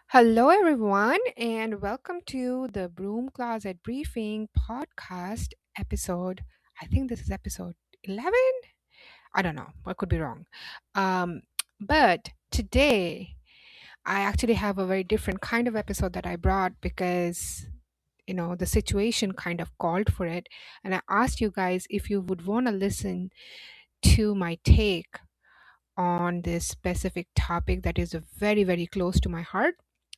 Hello, everyone, and welcome to the Broom Closet Briefing podcast episode. I think this is episode 11. I don't know. I could be wrong. Um, but today, I actually have a very different kind of episode that I brought because, the situation kind of called for it. And I asked you guys if you would want to listen to my take on this specific topic that is very, very close to my heart.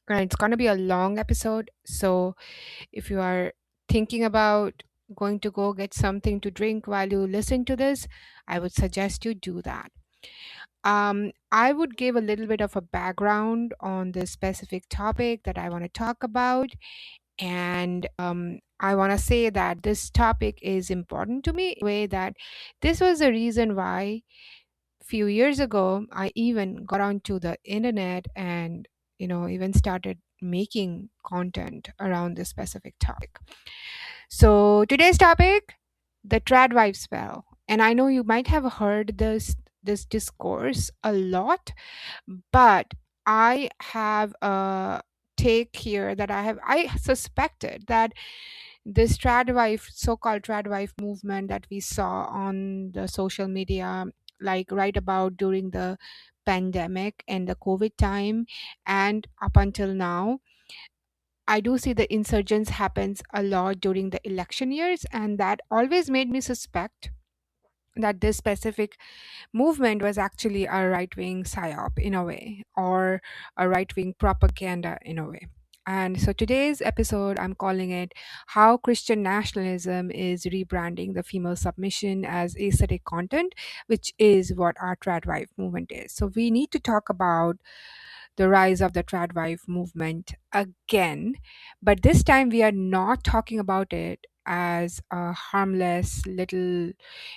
And it's going to be a long episode. So if you are thinking about going to go get something to drink while you listen to this, I would suggest you do that. I would give a little bit of a background on this specific topic that I want to talk about. And I want to say that this topic is important to me in a way that this was the reason why few years ago I even got onto the internet and even started making content around this specific topic. So today's topic, the Tradwife spell. And I know you might have heard this discourse a lot, but I have a take here that I suspected that this Tradwife, so-called Tradwife movement that we saw on the social media, like right about during the pandemic and the COVID time, and up until now, I do see the insurgence happens a lot during the election years, and that always made me suspect that this specific movement was actually a right wing psyop in a way, or a right wing propaganda in a way. And so today's episode, I'm calling it How Christian Nationalism is Rebranding the Female Submission as Aesthetic Content, which is what our Tradwife movement is. So we need to talk about the rise of the Tradwife movement again, but this time we are not talking about it as a harmless little,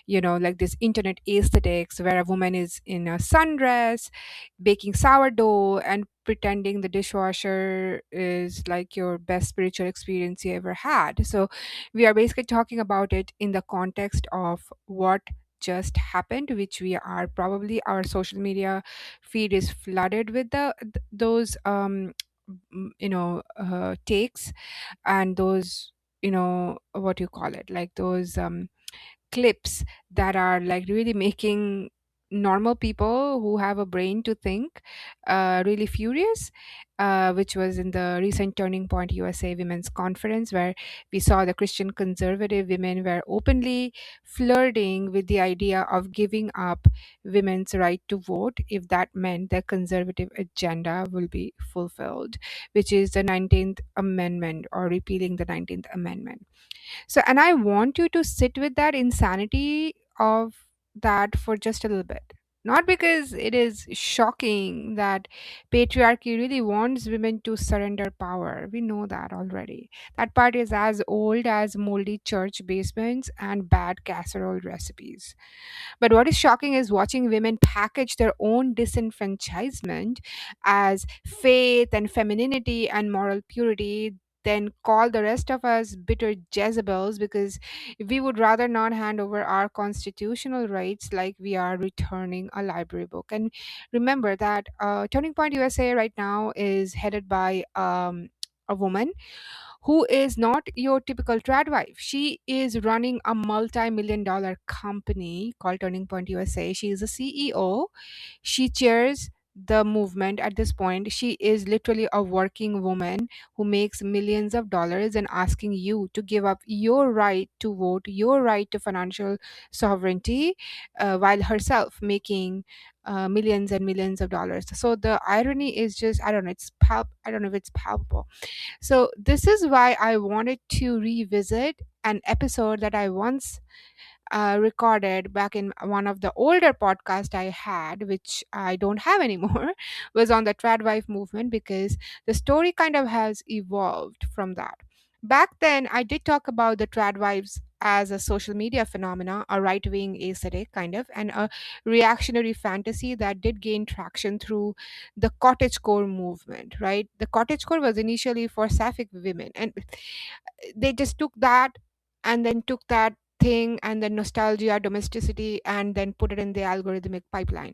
like this internet aesthetics where a woman is in a sundress, baking sourdough, and pretending the dishwasher is like your best spiritual experience you ever had. So we are basically talking about it in the context of what just happened, which we are probably our social media feed is flooded with those takes, and those, what do you call it, like those clips that are like really making normal people who have a brain to think really furious, which was in the recent Turning Point USA Women's Conference, where we saw the Christian conservative women were openly flirting with the idea of giving up women's right to vote if that meant the conservative agenda will be fulfilled, which is the 19th Amendment, or repealing the 19th Amendment. So, and I want you to sit with that insanity of that for just a little bit. Not because it is shocking that patriarchy really wants women to surrender power. We know that already. That part is as old as moldy church basements and bad casserole recipes. But what is shocking is watching women package their own disenfranchisement as faith and femininity and moral purity, then call the rest of us bitter Jezebels because we would rather not hand over our constitutional rights like we are returning a library book. And remember that Turning Point USA right now is headed by a woman who is not your typical trad wife. She is running a multi-million dollar company called Turning Point USA. She is a CEO. She chairs the movement at this point. She is literally a working woman who makes millions of dollars and asking you to give up your right to vote, your right to financial sovereignty, while herself making millions and millions of dollars. So the irony is just, I don't know, I don't know if it's palpable. So, this is why I wanted to revisit an episode that I once recorded back in one of the older podcasts I had, which I don't have anymore, was on the Tradwife movement because the story kind of has evolved from that. Back then, I did talk about the Tradwives as a social media phenomena, a right wing aesthetic kind of, and a reactionary fantasy that did gain traction through the cottagecore movement, right? The cottagecore was initially for sapphic women, and they just took that and then took that thing and then nostalgia, domesticity, and then put it in the algorithmic pipeline.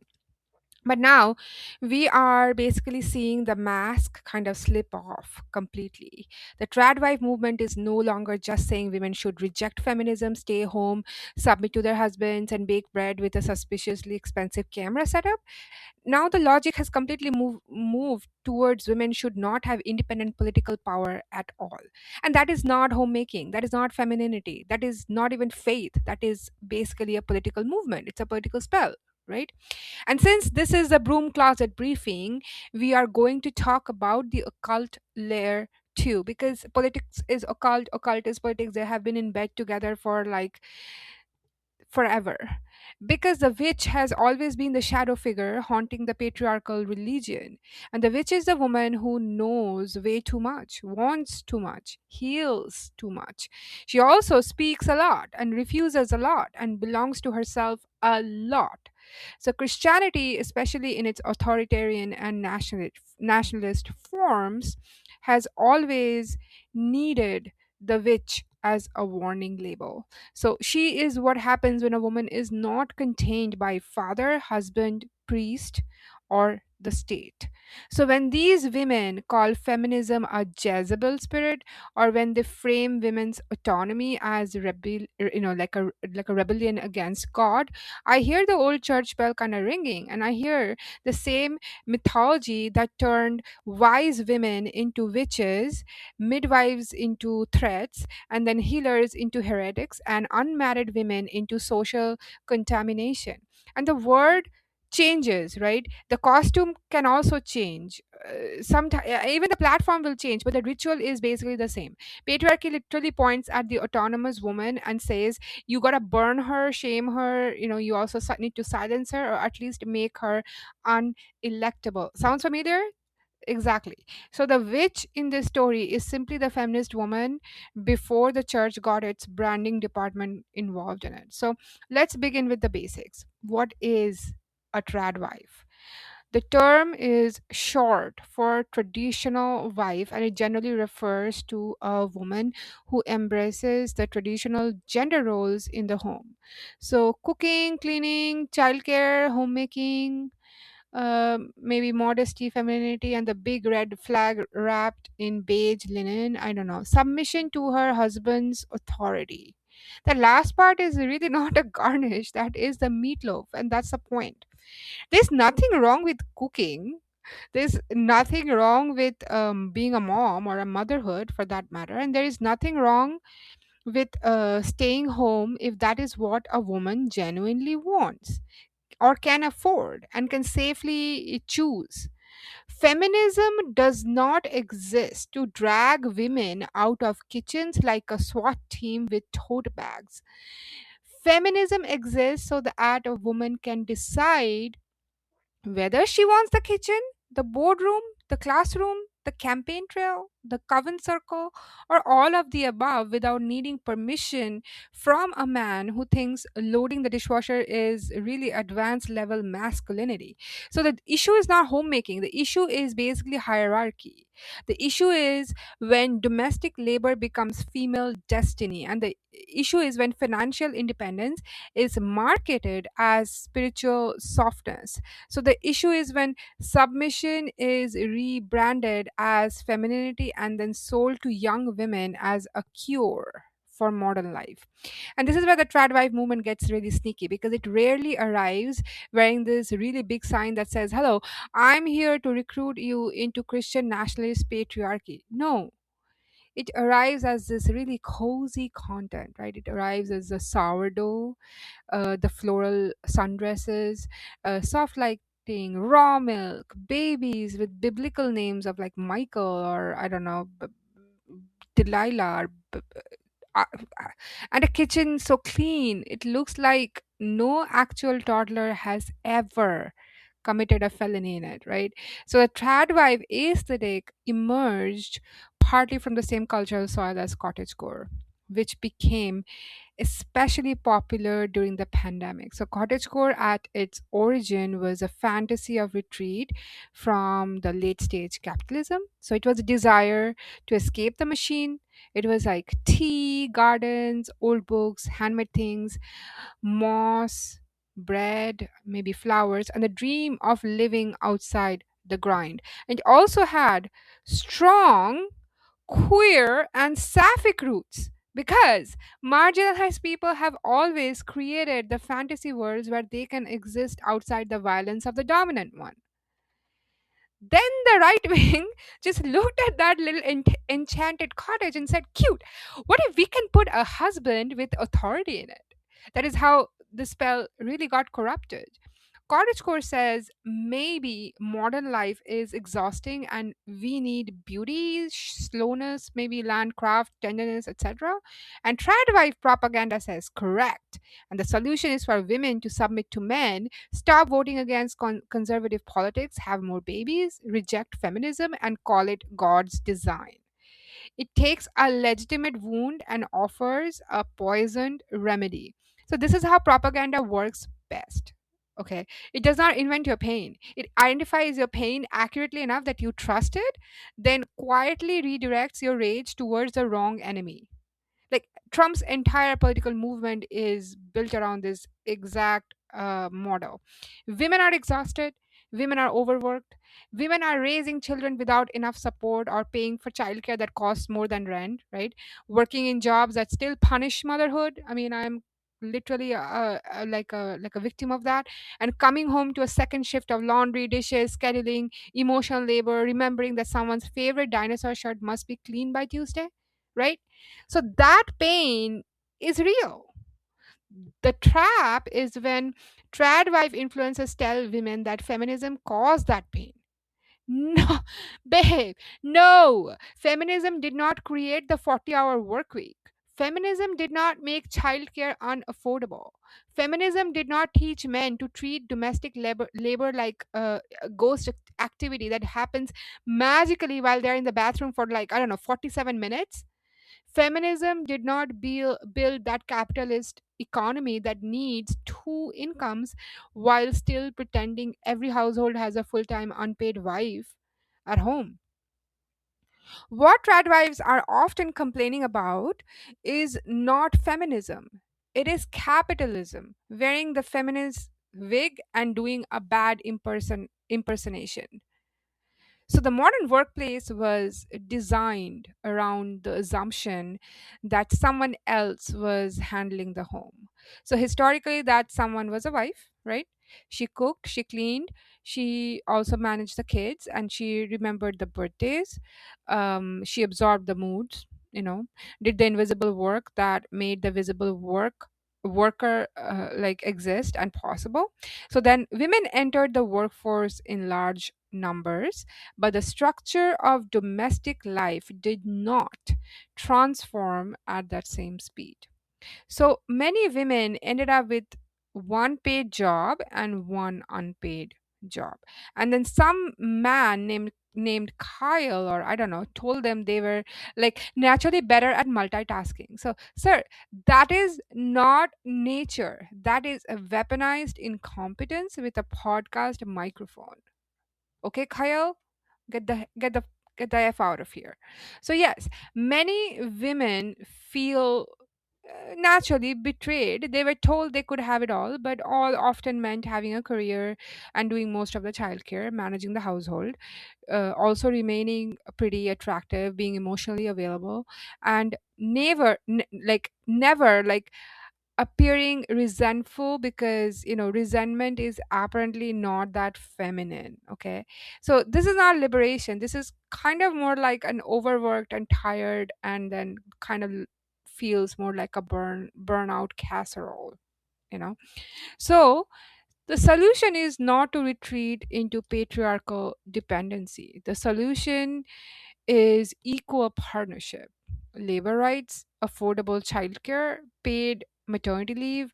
But now we are basically seeing the mask kind of slip off completely. The Tradwife movement is no longer just saying women should reject feminism, stay home, submit to their husbands, and bake bread with a suspiciously expensive camera setup. Now the logic has completely moved towards women should not have independent political power at all. And that is not homemaking, that is not femininity, that is not even faith, that is basically a political movement, it's a political spell, right? And since this is a broom closet briefing, we are going to talk about the occult layer too, because politics is occult, occult is politics. They have been in bed together for like forever. Because the witch has always been the shadow figure haunting the patriarchal religion. And the witch is the woman who knows way too much, wants too much, heals too much. She also speaks a lot and refuses a lot and belongs to herself a lot. So, Christianity, especially in its authoritarian and nationalist forms, has always needed the witch as a warning label. So she is what happens when a woman is not contained by father, husband, priest, or the state. So when these women call feminism a Jezebel spirit, or when they frame women's autonomy as like a rebellion against God, I hear the old church bell kind of ringing, and I hear the same mythology that turned wise women into witches, midwives into threats, and then healers into heretics, and unmarried women into social contamination. And the word changes, right? The costume can also change. Sometimes even the platform will change, but the ritual is basically the same. Patriarchy literally points at the autonomous woman and says, you gotta burn her, shame her, you also need to silence her, or at least make her unelectable. Sounds familiar? Exactly. So the witch in this story is simply the feminist woman before the church got its branding department involved in it. So let's begin with the basics. What is a tradwife? The term is short for traditional wife, and it generally refers to a woman who embraces the traditional gender roles in the home. So cooking, cleaning, childcare, homemaking, maybe modesty, femininity, and the big red flag wrapped in beige linen. I don't know. Submission to her husband's authority. The last part is really not a garnish. That is the meatloaf, and that's the point. There's nothing wrong with cooking. There's nothing wrong with being a mom or a motherhood for that matter. And there is nothing wrong with staying home if that is what a woman genuinely wants or can afford and can safely choose. Feminism does not exist to drag women out of kitchens like a SWAT team with tote bags. Feminism exists so that a woman can decide whether she wants the kitchen, the boardroom, the classroom, the campaign trail, the coven circle, or all of the above without needing permission from a man who thinks loading the dishwasher is really advanced level masculinity. So the issue is not homemaking, the issue is basically hierarchy. The issue is when domestic labor becomes female destiny, and the issue is when financial independence is marketed as spiritual softness. So the issue is when submission is rebranded as femininity and then sold to young women as a cure for modern life. And this is where the tradwife movement gets really sneaky, because it rarely arrives wearing this really big sign that says, "Hello, I'm here to recruit you into Christian nationalist patriarchy." No, it arrives as this really cozy content, right? It arrives as a sourdough, the floral sundresses, soft lighting, raw milk, babies with biblical names of like Michael or I don't know, Delilah, or uh, uh, and a kitchen so clean it looks like no actual toddler has ever committed a felony in it, right? So the tradwife aesthetic emerged partly from the same cultural soil as cottagecore, which became especially popular during the pandemic. So, cottagecore at its origin was a fantasy of retreat from the late stage capitalism. So, it was a desire to escape the machine. It was like tea, gardens, old books, handmade things, moss. bread, maybe flowers, and the dream of living outside the grind. And it also had strong queer and sapphic roots because marginalized people have always created the fantasy worlds where they can exist outside the violence of the dominant one. Then the right wing just looked at that little enchanted cottage and said, cute, what if we can put a husband with authority in it? That is how the spell really got corrupted. Cottagecore says maybe modern life is exhausting and we need beauty, slowness, maybe landcraft, tenderness, etc. And Tradwife propaganda says correct. And the solution is for women to submit to men, stop voting against conservative politics, have more babies, reject feminism, and call it God's design. It takes a legitimate wound and offers a poisoned remedy. So, this is how propaganda works best. Okay. It does not invent your pain. It identifies your pain accurately enough that you trust it, then quietly redirects your rage towards the wrong enemy. Like Trump's entire political movement is built around this exact model. Women are exhausted, women are overworked, women are raising children without enough support or paying for childcare that costs more than rent, right? Working in jobs that still punish motherhood. I mean, I'm literally like a victim of that, and coming home to a second shift of laundry, dishes, scheduling, emotional labor, remembering that someone's favorite dinosaur shirt must be clean by Tuesday, right? So that pain is real. The trap is when tradwife influencers tell women that feminism caused that pain. No, babe, no. Feminism did not create the 40-hour work week. Feminism did not make childcare unaffordable. Feminism did not teach men to treat domestic labor like a ghost activity that happens magically while they're in the bathroom for, like, I don't know, 47 minutes. Feminism did not build that capitalist economy that needs two incomes while still pretending every household has a full time unpaid wife at home. What tradwives are often complaining about is not feminism, it is capitalism, wearing the feminist wig and doing a bad impersonation. So the modern workplace was designed around the assumption that someone else was handling the home. So historically, that someone was a wife, right? She cooked, she cleaned, she also managed the kids, and she remembered the birthdays. She absorbed the moods, did the invisible work that made the visible worker like exist and possible. So then women entered the workforce in large numbers, but the structure of domestic life did not transform at that same speed. So many women ended up with one paid job and one unpaid job. And then some man named Kyle, or I don't know, told them they were like naturally better at multitasking. So, sir, that is not nature. That is a weaponized incompetence with a podcast microphone. Okay, Kyle, get the get the get the f out of here. So yes, many women feel naturally betrayed. They were told they could have it all, but all often meant having a career and doing most of the childcare, managing the household, also remaining pretty attractive, being emotionally available, and never appearing resentful, because resentment is apparently not that feminine. Okay, so this is not liberation, this is kind of more like an overworked and tired, and then kind of feels more like a burnout casserole, you know so the solution is not to retreat into patriarchal dependency. The solution is equal partnership, labor rights, affordable childcare, paid maternity leave,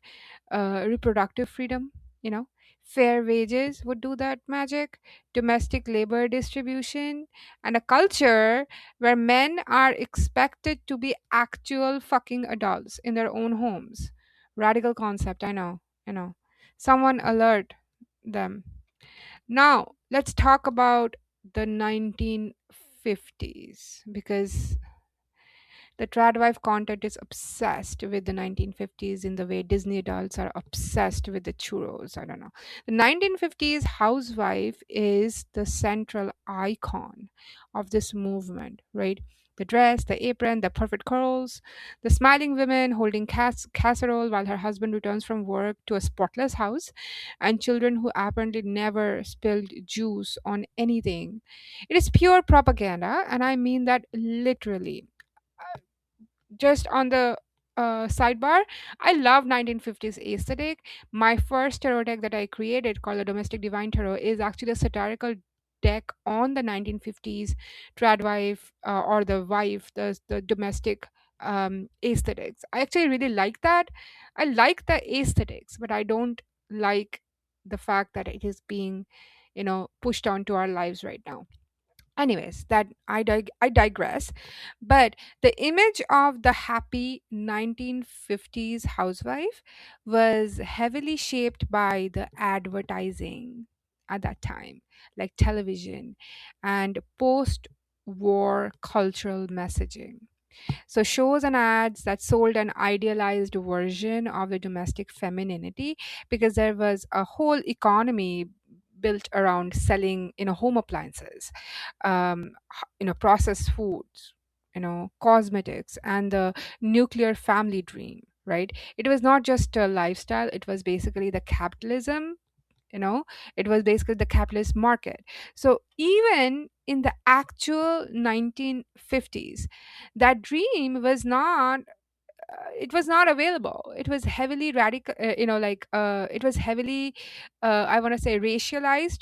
reproductive freedom, you know, fair wages would do that magic, domestic labor distribution, and a culture where men are expected to be actual fucking adults in their own homes. Radical concept, I know, you know. Someone alert them. Now, let's talk about the 1950s, because The Tradwife content is obsessed with the 1950s in the way Disney adults are obsessed with the churros. I don't know. The 1950s housewife is the central icon of this movement, right? The dress, the apron, the perfect curls, the smiling woman holding casserole while her husband returns from work to a spotless house, and children who apparently never spilled juice on anything. It is pure propaganda, and I mean that literally. Just on the sidebar, I love 1950s aesthetic. My first tarot deck that I created, called the Domestic Divine Tarot, is actually a satirical deck on the 1950s tradwife, or the wife, the domestic aesthetics. I actually really like that. I like the aesthetics, but I don't like the fact that it is being, pushed onto our lives right now. Anyways, that I digress. But the image of the happy 1950s housewife was heavily shaped by the advertising at that time, like television and post war cultural messaging. So, shows and ads that sold an idealized version of the domestic femininity, because there was a whole economy built around selling, home appliances, processed foods, cosmetics, and the nuclear family dream. Right? It was not just a lifestyle; it was basically the capitalism, you know it was basically the capitalist market. So even in the actual 1950s, that dream was not, it was not available. It was heavily radical, it was heavily, I want to say, racialized,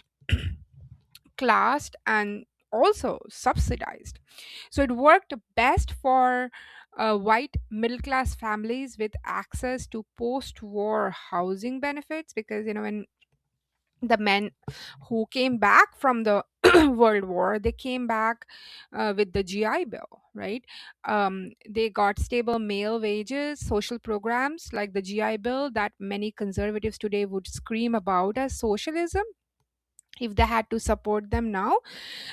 classed, and also subsidized. So it worked best for white middle class families with access to post war housing benefits, because when the men who came back from the world war, they came back with the GI bill, right? They got stable male wages, social programs like the GI bill that many conservatives today would scream about as socialism if they had to support them now.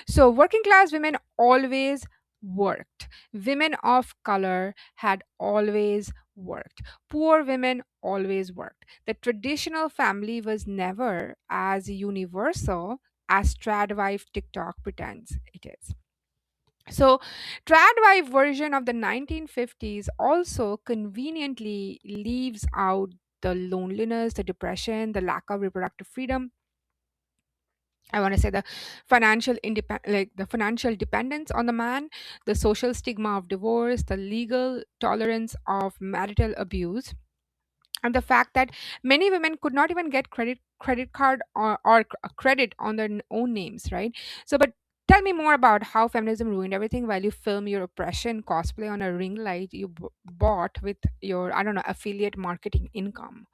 So, working class women always worked. Women of color had always worked. Poor women always worked. The traditional family was never as universal as Tradwife TikTok pretends it is. So, Tradwife version of the 1950s also conveniently leaves out the loneliness, the depression, the lack of reproductive freedom. I want to say the the financial dependence on the man, the social stigma of divorce, the legal tolerance of marital abuse, and the fact that many women could not even get credit card, or credit on their own names, right? So, but tell me more about how feminism ruined everything while you film your oppression cosplay on a ring light you bought with your, I don't know, affiliate marketing income.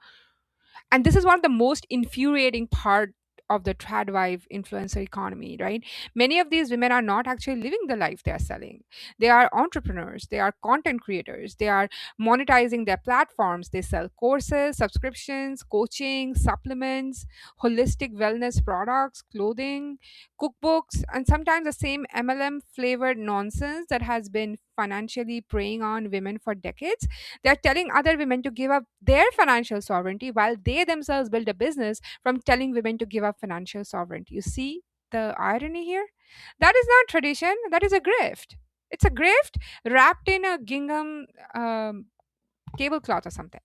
And this is one of the most infuriating part of the tradwife influencer economy, right? Many of these women are not actually living the life they are selling. They are entrepreneurs, they are content creators, they are monetizing their platforms. They sell courses, subscriptions, coaching, supplements, holistic wellness products, clothing, cookbooks, and sometimes the same MLM flavored nonsense that has been financially preying on women for decades. They're telling other women to give up their financial sovereignty while they themselves build a business from telling women to give up financial sovereignty. You see the irony here? That is not tradition, that is a grift. It's a grift wrapped in a gingham tablecloth or something.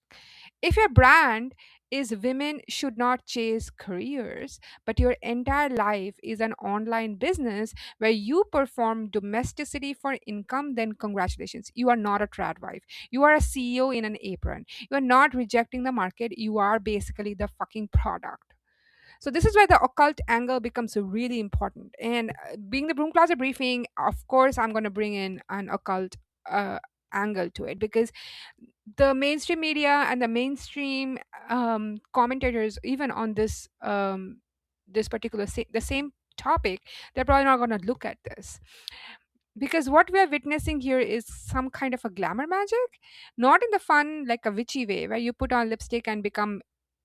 If your brand is women should not chase careers, but your entire life is an online business where you perform domesticity for income, then congratulations. You are not a trad wife. You are a CEO in an apron. You are not rejecting the market. You are basically the fucking product. So this is where the occult angle becomes really important. And being the broom closet briefing, of course, I'm going to bring in an occult uh, angle to it, because the mainstream media and the mainstream commentators, even on this particular the same topic, they're probably not going to look at this, because what we are witnessing here is some kind of a glamour magic, not in the fun like a witchy way where you put on lipstick and become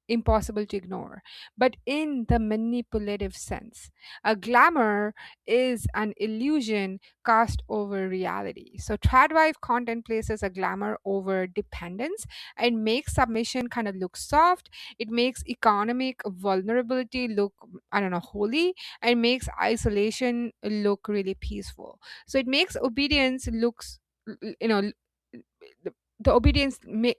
impossible to ignore, but in the manipulative sense. A glamour is an illusion cast over reality. So, Tradwife content places a glamour over dependence and makes submission kind of look soft. It makes economic vulnerability look, I don't know, holy, and makes isolation look really peaceful. So, it makes obedience looks, you know, the obedience they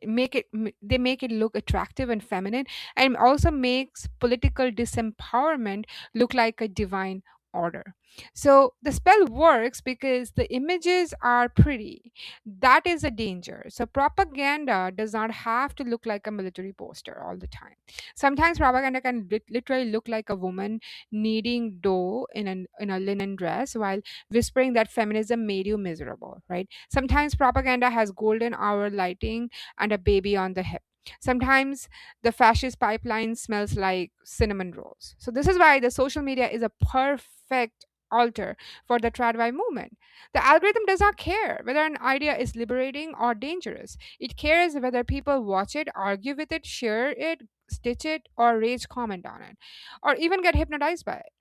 make it look attractive and feminine, and also makes political disempowerment look like a divine order. So the spell works because the images are pretty. That is a danger. So propaganda does not have to look like a military poster all the time. Sometimes propaganda can literally look like a woman kneading dough in a linen dress while whispering that feminism made you miserable, right? Sometimes propaganda has golden hour lighting and a baby on the hip. Sometimes the fascist pipeline smells like cinnamon rolls. So this is why the social media is a perfect altar for the tradwi movement. The algorithm does not care whether an idea is liberating or dangerous. It cares whether people watch it, argue with it, share it, stitch it, or rage comment on it, or even get hypnotized by it.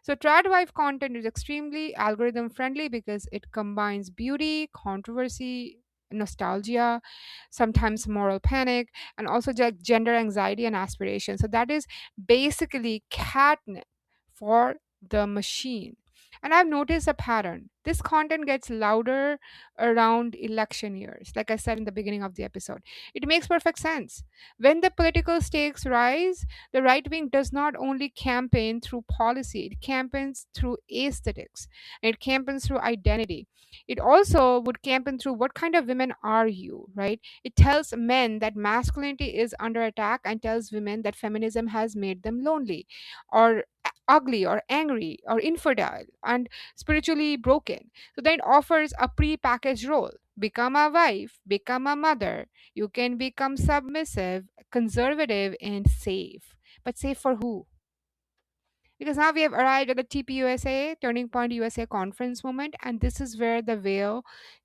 So Tradwife content is extremely algorithm friendly because it combines beauty, controversy, nostalgia, sometimes moral panic, and also gender anxiety and aspiration. So that is basically catnip for the machine. And I've noticed a pattern. This content gets louder around election years, like I said in the beginning of the episode. It makes perfect sense. When the political stakes rise, the right wing does not only campaign through policy, it campaigns through aesthetics, it campaigns through identity. It also would campaign through what kind of women are you, right? It tells men that masculinity is under attack and tells women that feminism has made them lonely or ugly or angry or infidel and spiritually broken. So then it offers a pre-packaged role. Become a wife, become a mother. You can become submissive, conservative, and safe. But safe for who? Because now we have arrived at the TPUSA, Turning Point USA conference moment, and this is where the veil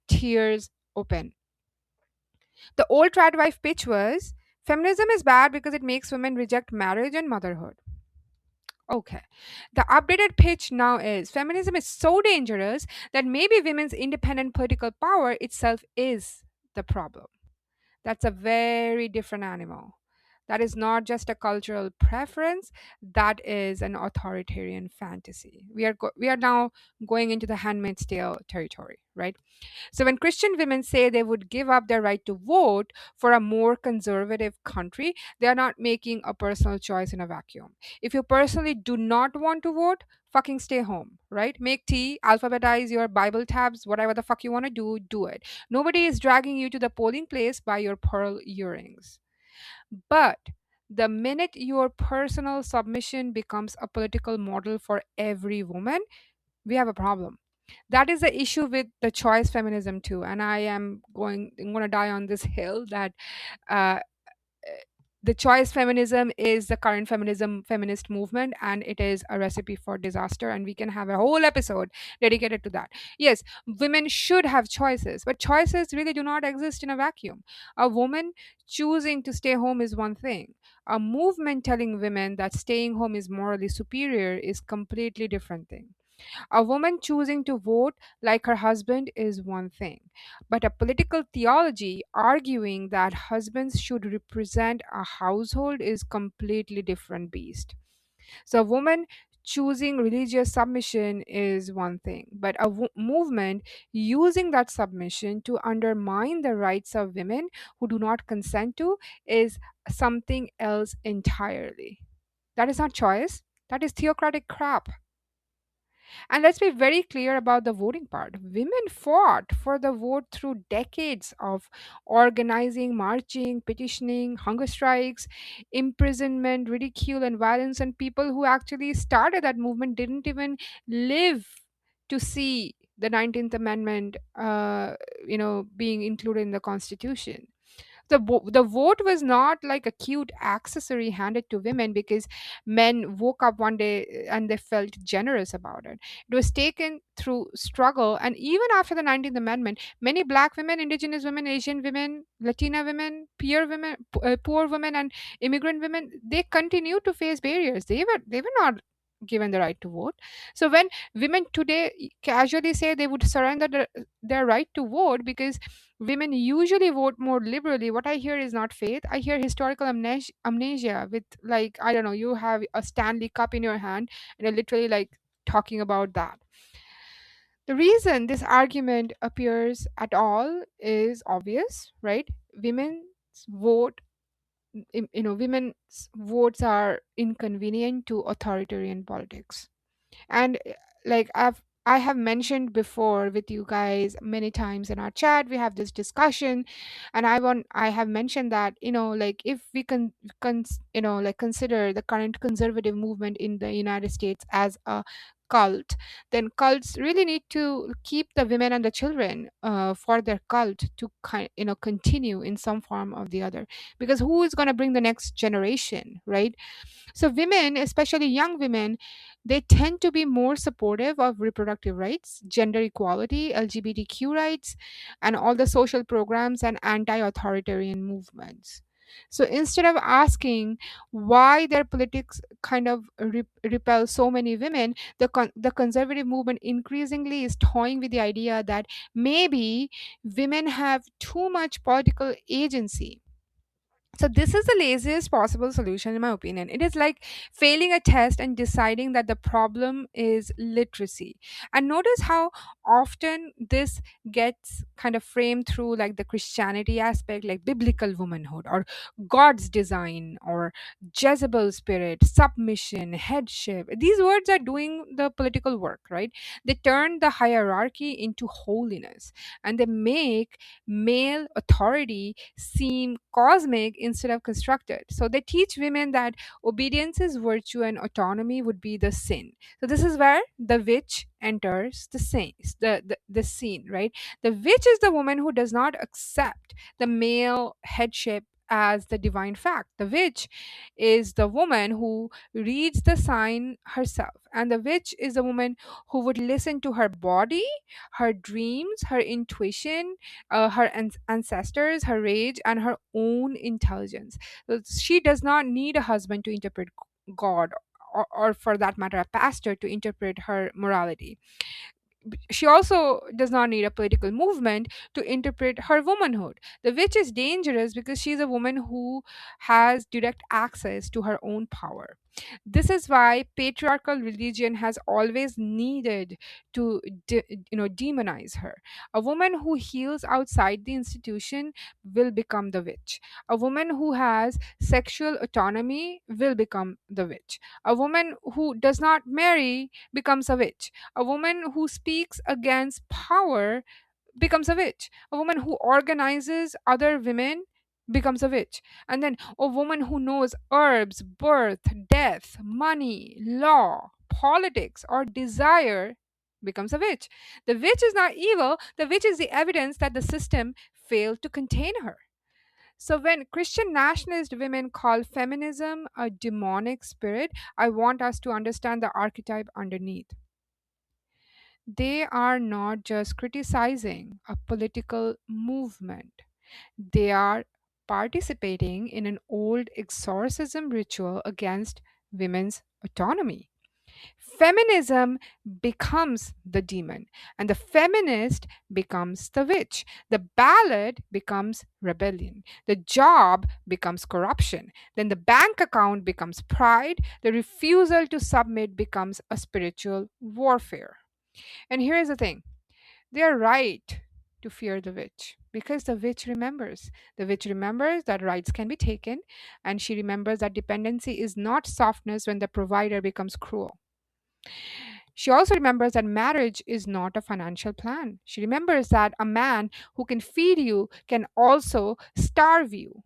tears open. The old tradwife pitch was feminism is bad because it makes women reject marriage and motherhood. Okay. The updated pitch now is feminism is so dangerous that maybe women's independent political power itself is the problem. That's a very different animal. That is not just a cultural preference, that is an authoritarian fantasy. We are now going into the handmaid's tale territory, right? So, when Christian women say they would give up their right to vote for a more conservative country, they are not making a personal choice in a vacuum. If you personally do not want to vote, fucking stay home, right? Make tea, alphabetize your Bible tabs, whatever the fuck you want to do it. Nobody is dragging you to the polling place by your pearl earrings. But the minute your personal submission becomes a political model for every woman, we have a problem. That is the issue with the choice feminism too, and I'm going to die on this hill that uh, the choice feminism is the current feminist movement, and it is a recipe for disaster, and we can have a whole episode dedicated to that. Yes, women should have choices, but choices really do not exist in a vacuum. A woman choosing to stay home is one thing. A movement telling women that staying home is morally superior is completely different thing. A woman choosing to vote like her husband is one thing, but a political theology arguing that husbands should represent a household is completely different beast. So a woman choosing religious submission is one thing, but a movement using that submission to undermine the rights of women who do not consent to is something else entirely. That is not choice. That is theocratic crap. And let's be very clear about the voting part. Women fought for the vote through decades of organizing, marching, petitioning, hunger strikes, imprisonment, ridicule, and violence. And people who actually started that movement didn't even live to see the 19th Amendment, being included in the Constitution. The vote was not like a cute accessory handed to women because men woke up one day and they felt generous about it. It was taken through struggle, and even after the 19th Amendment, many black women, indigenous women, Asian women, Latina women, poor women, and immigrant women, they continue to face barriers. They were not given the right to vote. So when women today casually say they would surrender their right to vote because women usually vote more liberally, what I hear is not faith. I hear historical amnesia with, like, I don't know, you have a Stanley Cup in your hand and you're literally like talking about that. The reason this argument appears at all is obvious, right? Women's vote, women's votes are inconvenient to authoritarian politics. And like I have mentioned before with you guys many times in our chat, we have this discussion, and I have mentioned that, like, if we like consider the current conservative movement in the United States as a cult, then cults really need to keep the women and the children for their cult to continue in some form or the other, because who is going to bring the next generation, right? So women, especially young women, they tend to be more supportive of reproductive rights, gender equality, LGBTQ rights, and all the social programs and anti-authoritarian movements. So instead of asking why their politics kind of repel so many women, the conservative movement increasingly is toying with the idea that maybe women have too much political agency. So this is the laziest possible solution, in my opinion. It is like failing a test and deciding that the problem is literacy. And notice how often this gets kind of framed through like the Christianity aspect, like biblical womanhood or God's design or Jezebel spirit, submission, headship. These words are doing the political work, right? They turn the hierarchy into holiness, and they make male authority seem cosmic instead of constructed. So they teach women that obedience is virtue and autonomy would be the sin. So this is where the witch enters the scene, right? The witch is the woman who does not accept the male headship as the divine fact. The witch is the woman who reads the sign herself, and the witch is the woman who would listen to her body, her dreams, her intuition, her ancestors, her rage, and her own intelligence. So she does not need a husband to interpret God, or for that matter, a pastor to interpret her morality. She also does not need a political movement to interpret her womanhood. The witch is dangerous because she's a woman who has direct access to her own power. This is why patriarchal religion has always needed to demonize her. A woman who heals outside the institution will become the witch. A woman who has sexual autonomy will become the witch. A woman who does not marry becomes a witch. A woman who speaks against power becomes a witch. A woman who organizes other women becomes a witch. And then a woman who knows herbs, birth, death, money, law, politics, or desire becomes a witch. The witch is not evil, the witch is the evidence that the system failed to contain her. So, when Christian nationalist women call feminism a demonic spirit, I want us to understand the archetype underneath. They are not just criticizing a political movement, they are participating in an old exorcism ritual against women's autonomy. Feminism becomes the demon, and the feminist becomes the witch. The ballot becomes rebellion. The job becomes corruption. Then the bank account becomes pride. The refusal to submit becomes a spiritual warfare. And here is the thing, they are right to fear the witch because the witch remembers. The witch remembers that rights can be taken, and she remembers that dependency is not softness when the provider becomes cruel. She also remembers that marriage is not a financial plan. She remembers that a man who can feed you can also starve you.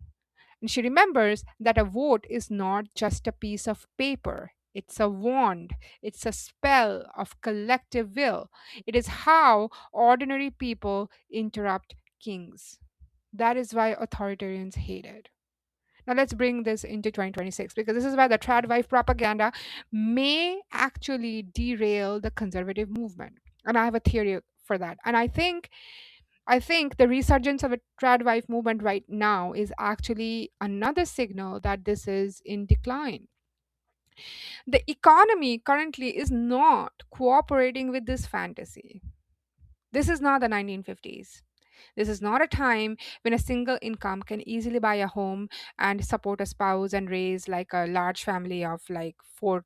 And she remembers that a vote is not just a piece of paper, it's a wand, it's a spell of collective will. It is how ordinary people interrupt kings. That is why authoritarians hate it. Now let's bring this into 2026, because this is where the Tradwife propaganda may actually derail the conservative movement. And I have a theory for that. And I think the resurgence of a Tradwife movement right now is actually another signal that this is in decline. The economy currently is not cooperating with this fantasy. This is not the 1950s. This is not a time when a single income can easily buy a home and support a spouse and raise like a large family of like four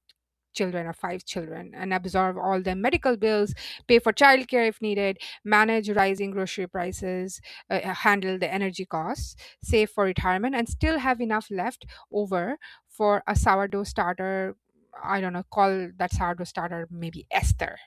children or five children and absorb all the medical bills, pay for childcare if needed, manage rising grocery prices, handle the energy costs, save for retirement, and still have enough left over for a sourdough starter. I don't know, call that sourdough starter maybe Esther.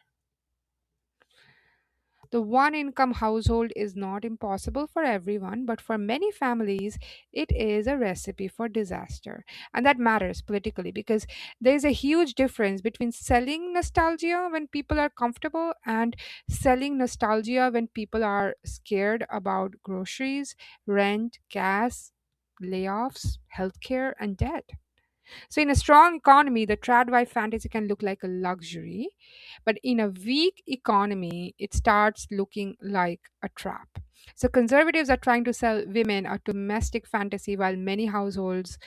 The one income household is not impossible for everyone, but for many families, it is a recipe for disaster. And that matters politically because there is a huge difference between selling nostalgia when people are comfortable and selling nostalgia when people are scared about groceries, rent, gas, layoffs, healthcare, and debt. So, in a strong economy, the tradwife fantasy can look like a luxury, but in a weak economy, it starts looking like a trap. So, conservatives are trying to sell women a domestic fantasy while many households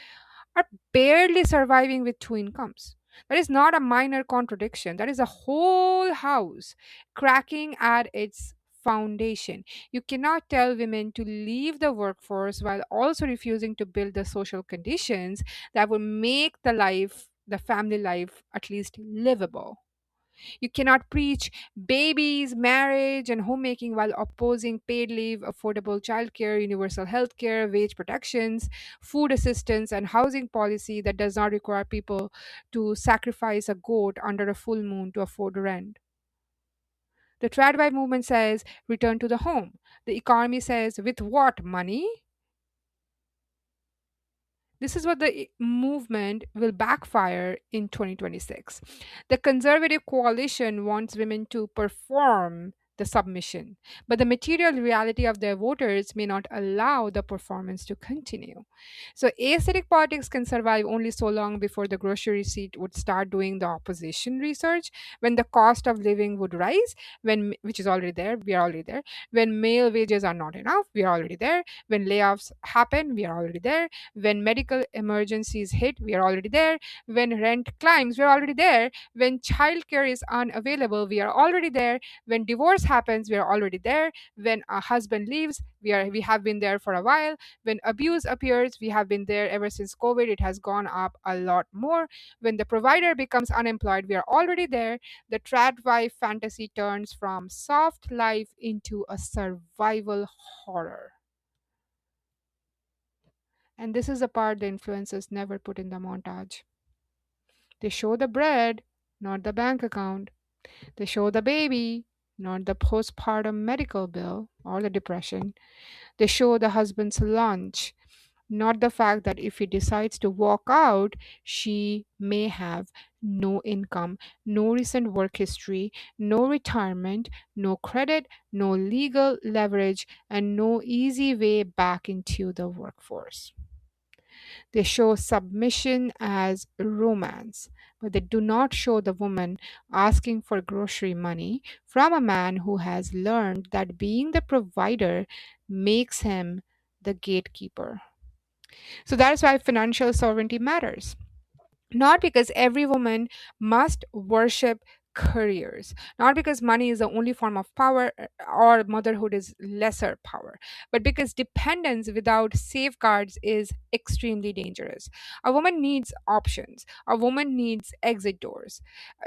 are barely surviving with two incomes. That is not a minor contradiction. That is a whole house cracking at its foundation. You cannot tell women to leave the workforce while also refusing to build the social conditions that will make the family life, at least livable. You cannot preach babies, marriage, and homemaking while opposing paid leave, affordable childcare, universal healthcare, wage protections, food assistance, and housing policy that does not require people to sacrifice a goat under a full moon to afford rent. The Tradwife movement says return to the home. The economy says with what money? This is what the movement will backfire in 2026. The conservative coalition wants women to perform the submission, but the material reality of their voters may not allow the performance to continue. So, aesthetic politics can survive only so long before the grocery receipt would start doing the opposition research, when the cost of living would rise, which is already there, we are already there, when male wages are not enough, we are already there, when layoffs happen, we are already there, when medical emergencies hit, we are already there. When rent climbs, we're already there. When childcare is unavailable, we are already there. When divorce happens, we are already there. When a husband leaves, we have been there for a while. When abuse appears, we have been there ever since COVID. It has gone up a lot more. When the provider becomes unemployed, we are already there. The trad wife fantasy turns from soft life into a survival horror. And this is the part the influencers never put in the montage. They show the bread, not the bank account. They show the baby, not the postpartum medical bill or the depression. They show the husband's lunch, not the fact that if he decides to walk out, she may have no income, no recent work history, no retirement, no credit, no legal leverage, and no easy way back into the workforce. They show submission as romance, but they do not show the woman asking for grocery money from a man who has learned that being the provider makes him the gatekeeper. So that is why financial sovereignty matters, not because every woman must worship careers, not because money is the only form of power or motherhood is lesser power, but because dependence without safeguards is extremely dangerous. A woman needs options, a woman needs exit doors.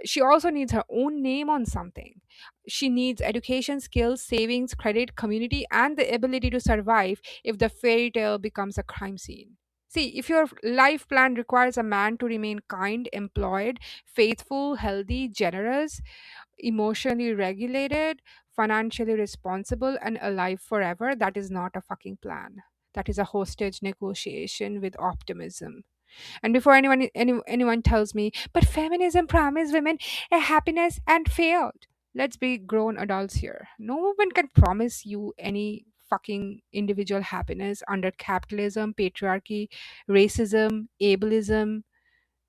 She also needs her own name on something. She needs education, skills, savings, credit, community, and the ability to survive if the fairy tale becomes a crime scene. See, if your life plan requires a man to remain kind, employed, faithful, healthy, generous, emotionally regulated, financially responsible, and alive forever, that is not a fucking plan. That is a hostage negotiation with optimism. And before anyone tells me, but feminism promised women a happiness and failed. Let's be grown adults here. No woman can promise you any fucking individual happiness under capitalism, patriarchy, racism, ableism,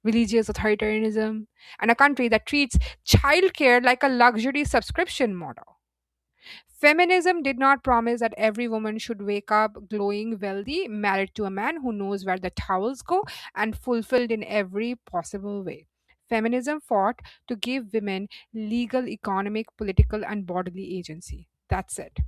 religious authoritarianism, and a country that treats childcare like a luxury subscription model. Feminism did not promise that every woman should wake up glowing, wealthy, married to a man who knows where the towels go, and fulfilled in every possible way. Feminism fought to give women legal, economic, political, and bodily agency. That's it.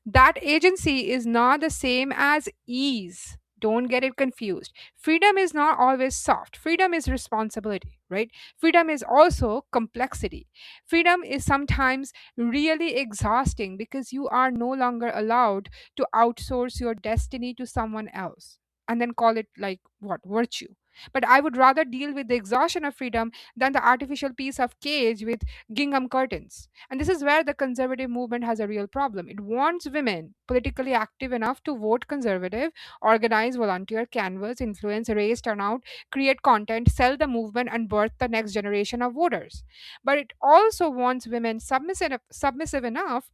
That agency is not the same as ease. Don't get it confused. Freedom is not always soft. Freedom is responsibility, right? Freedom is also complexity. Freedom is sometimes really exhausting because you are no longer allowed to outsource your destiny to someone else and then call it like what? Virtue. But I would rather deal with the exhaustion of freedom than the artificial piece of cage with gingham curtains. And this is where the conservative movement has a real problem. It wants women politically active enough to vote conservative, organize, volunteer, canvass, influence, raise turnout, create content, sell the movement, and birth the next generation of voters. But it also wants women submissive enough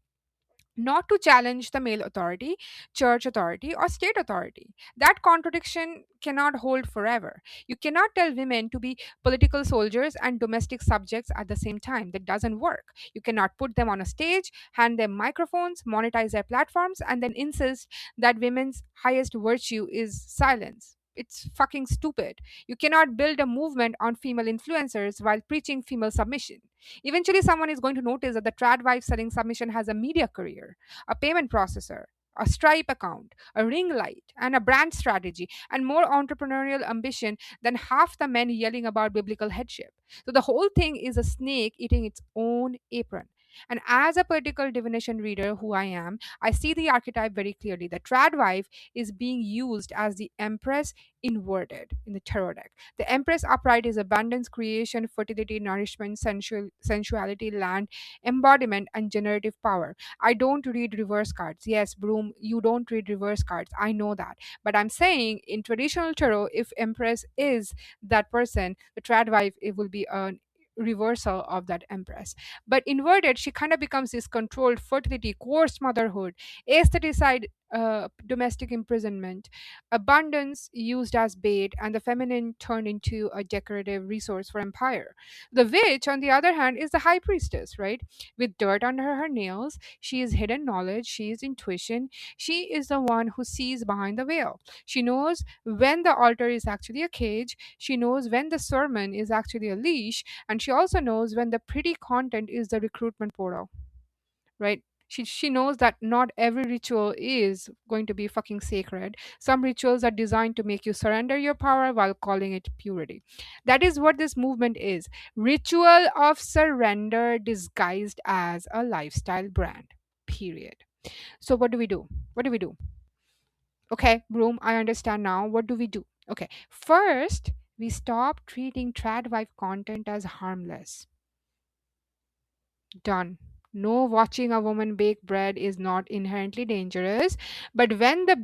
not to challenge the male authority, church authority, or state authority. That contradiction cannot hold forever. You cannot tell women to be political soldiers and domestic subjects at the same time. That doesn't work. You cannot put them on a stage, hand them microphones, monetize their platforms, and then insist that women's highest virtue is silence. It's fucking stupid. You cannot build a movement on female influencers while preaching female submission. Eventually, someone is going to notice that the Tradwife selling submission has a media career, a payment processor, a Stripe account, a ring light, and a brand strategy, and more entrepreneurial ambition than half the men yelling about biblical headship. So the whole thing is a snake eating its own apron. And as a political divination reader who I am, I see the archetype very clearly. The Tradwife is being used as the Empress inverted in the tarot deck. The Empress upright is abundance, creation, fertility, nourishment, sensuality, land, embodiment, and generative power. I don't read reverse cards. Yes, Broom, you don't read reverse cards. I know that. But I'm saying in traditional tarot, if Empress is that person, the Tradwife, it will be a reversal of that empress. But inverted, she kind of becomes this controlled fertility, coarse motherhood, aestheticide, domestic imprisonment, abundance used as bait, and the feminine turned into a decorative resource for empire. The witch, on the other hand, is the high priestess, right? With dirt under her nails, she is hidden knowledge, she is intuition, she is the one who sees behind the veil. She knows when the altar is actually a cage, she knows when the sermon is actually a leash, and she also knows when the pretty content is the recruitment portal, right? She knows that not every ritual is going to be fucking sacred. Some rituals are designed to make you surrender your power while calling it purity. That is what this movement is: ritual of surrender disguised as a lifestyle brand. Period. So, what do we do? What do we do? Okay, Broom, I understand now. What do we do? Okay, first, we stop treating tradwife content as harmless. Done. No, watching a woman bake bread is not inherently dangerous, but uh, when the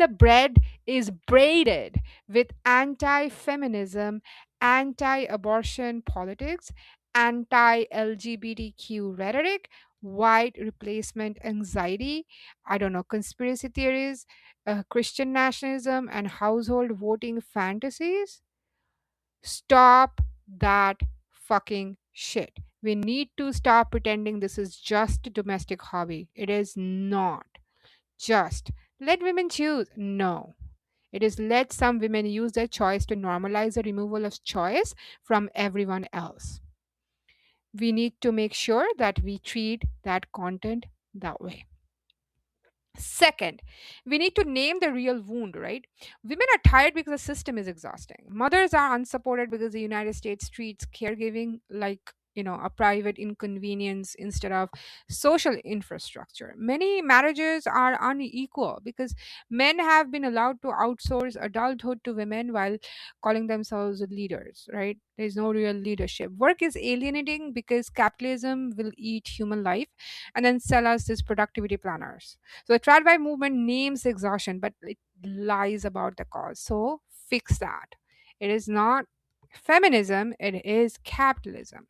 bread is braided with anti-feminism, anti-abortion politics, anti-LGBTQ rhetoric, white replacement anxiety, I don't know, conspiracy theories, Christian nationalism, and household voting fantasies, stop that fucking shit. We need to stop pretending this is just a domestic hobby. It is not. Just let women choose. No. It is let some women use their choice to normalize the removal of choice from everyone else. We need to make sure that we treat that content that way. Second, we need to name the real wound, right? Women are tired because the system is exhausting. Mothers are unsupported because the United States treats caregiving like, a private inconvenience instead of social infrastructure. Many marriages are unequal because men have been allowed to outsource adulthood to women while calling themselves leaders, right? There's no real leadership. Work is alienating because capitalism will eat human life and then sell us these productivity planners. So the tradwife movement names exhaustion, but it lies about the cause. So fix that. It is not feminism, it is capitalism.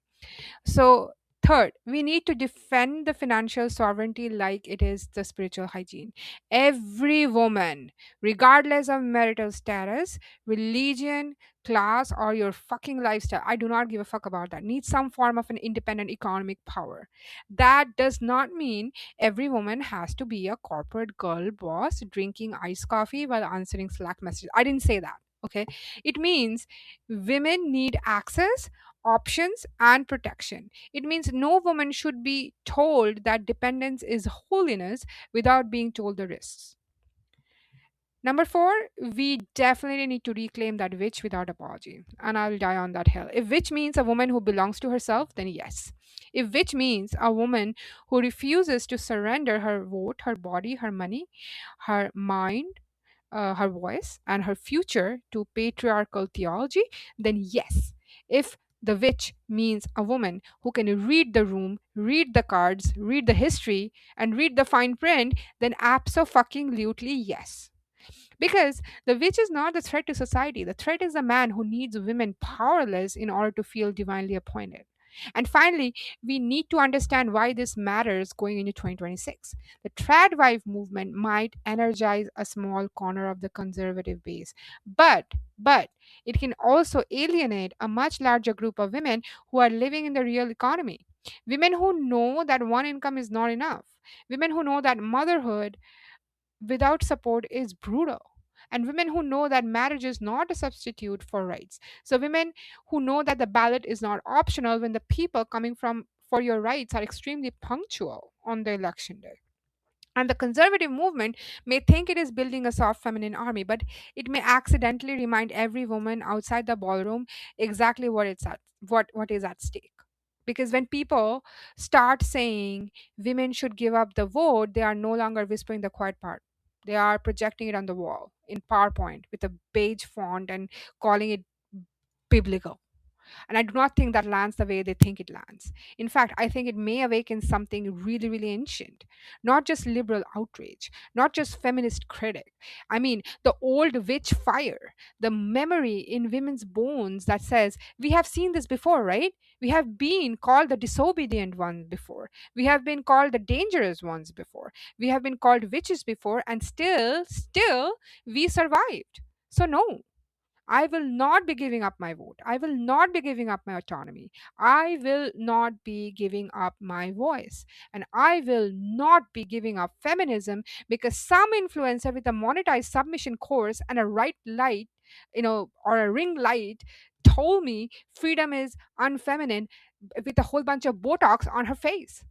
So Third, we need to defend the financial sovereignty like it is the spiritual hygiene. Every woman, regardless of marital status, religion, class, or your fucking lifestyle, I do not give a fuck about that, needs some form of an independent economic power. That does not mean every woman has to be a corporate girl boss drinking iced coffee while answering Slack messages. I didn't say that. Okay. It means women need access, options, and protection. It means no woman should be told that dependence is holiness without being told the risks. Number four, we definitely need to reclaim that witch without apology. And I'll die on that hill. If witch means a woman who belongs to herself, then yes. If witch means a woman who refuses to surrender her vote, her body, her money, her mind, her voice, and her future to patriarchal theology, then yes. If the witch means a woman who can read the room, read the cards, read the history, and read the fine print, then absolutely yes. Because the witch is not the threat to society. The threat is the man who needs women powerless in order to feel divinely appointed. And finally, we need to understand why this matters going into 2026. The Tradwife movement might energize a small corner of the conservative base, but it can also alienate a much larger group of women who are living in the real economy. Women who know that one income is not enough. Women who know that motherhood without support is brutal, and women who know that marriage is not a substitute for rights. So women who know that the ballot is not optional when the people coming from for your rights are extremely punctual on the election day. And the conservative movement may think it is building a soft feminine army, but it may accidentally remind every woman outside the ballroom exactly what is at stake. Because when people start saying women should give up the vote, they are no longer whispering the quiet part. They are projecting it on the wall in PowerPoint with a beige font and calling it biblical. And I do not think that lands the way they think it lands. In fact, I think it may awaken something really, really ancient. Not just liberal outrage, not just feminist critic. I mean, the old witch fire, the memory in women's bones that says, we have seen this before, right? We have been called the disobedient ones before. We have been called the dangerous ones before. We have been called witches before, and still, we survived. So, no, I will not be giving up my vote. I will not be giving up my autonomy. I will not be giving up my voice. And I will not be giving up feminism because some influencer with a monetized submission course and a right light, or a ring light told me freedom is unfeminine with a whole bunch of Botox on her face.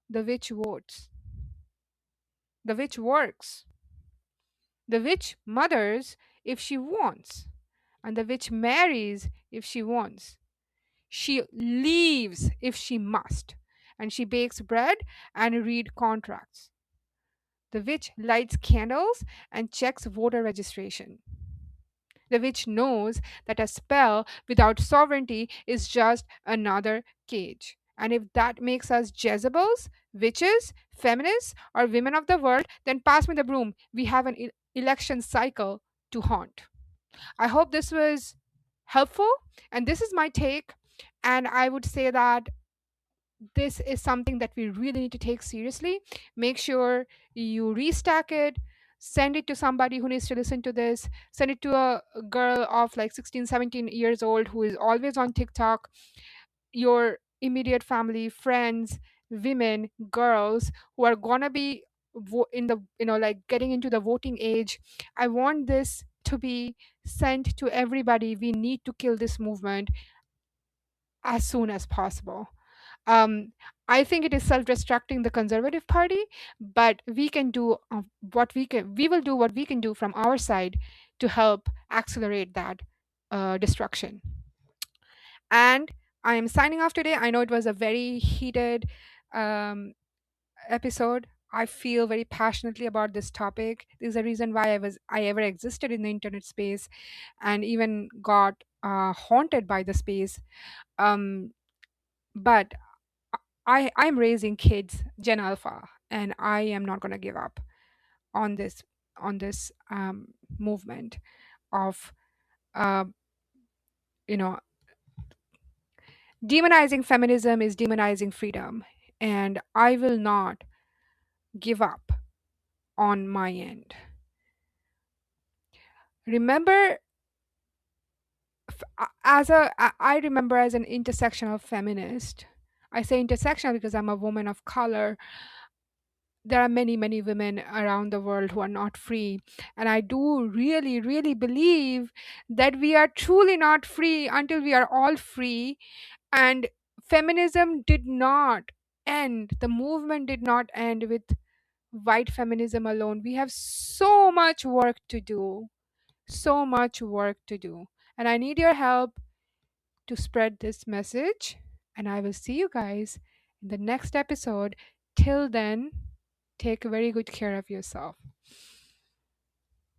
The witch votes. The witch works. The witch mothers if she wants, and the witch marries if she wants. She leaves if she must, and she bakes bread and read contracts. The witch lights candles and checks voter registration. The witch knows that a spell without sovereignty is just another cage. And if that makes us Jezebels, witches, feminists, or women of the world, then pass me the broom. We have an election cycle to haunt. I hope this was helpful, and this is my take. And I would say that this is something that we really need to take seriously. Make sure you restack it, send it to somebody who needs to listen to this, send it to a girl of like 16, 17 years old who is always on TikTok, your immediate family, friends, women, girls who are gonna be in the, like getting into the voting age. I want this to be sent to everybody. We need to kill this movement as soon as possible. um, I think it is self-destructing the Conservative Party, but we can do what we can. We will do what we can do from our side to help accelerate that destruction. And I am signing off today. I know it was a very heated um, episode. I feel very passionately about this topic. This is the reason why I ever existed in the internet space, and even got haunted by the space. Um, but I'm raising kids, Gen Alpha, and I am not going to give up on this movement of uh, you know Demonizing feminism is demonizing freedom, and I will not give up on my end. Remember, I remember as an intersectional feminist. I say intersectional because I'm a woman of color. There are many, many women around the world who are not free. And I do really, really believe that we are truly not free until we are all free. And feminism did not end, the movement did not end with white feminism alone. We have so much work to do, so much work to do. And I need your help to spread this message. And I will see you guys in the next episode. Till then, take very good care of yourself.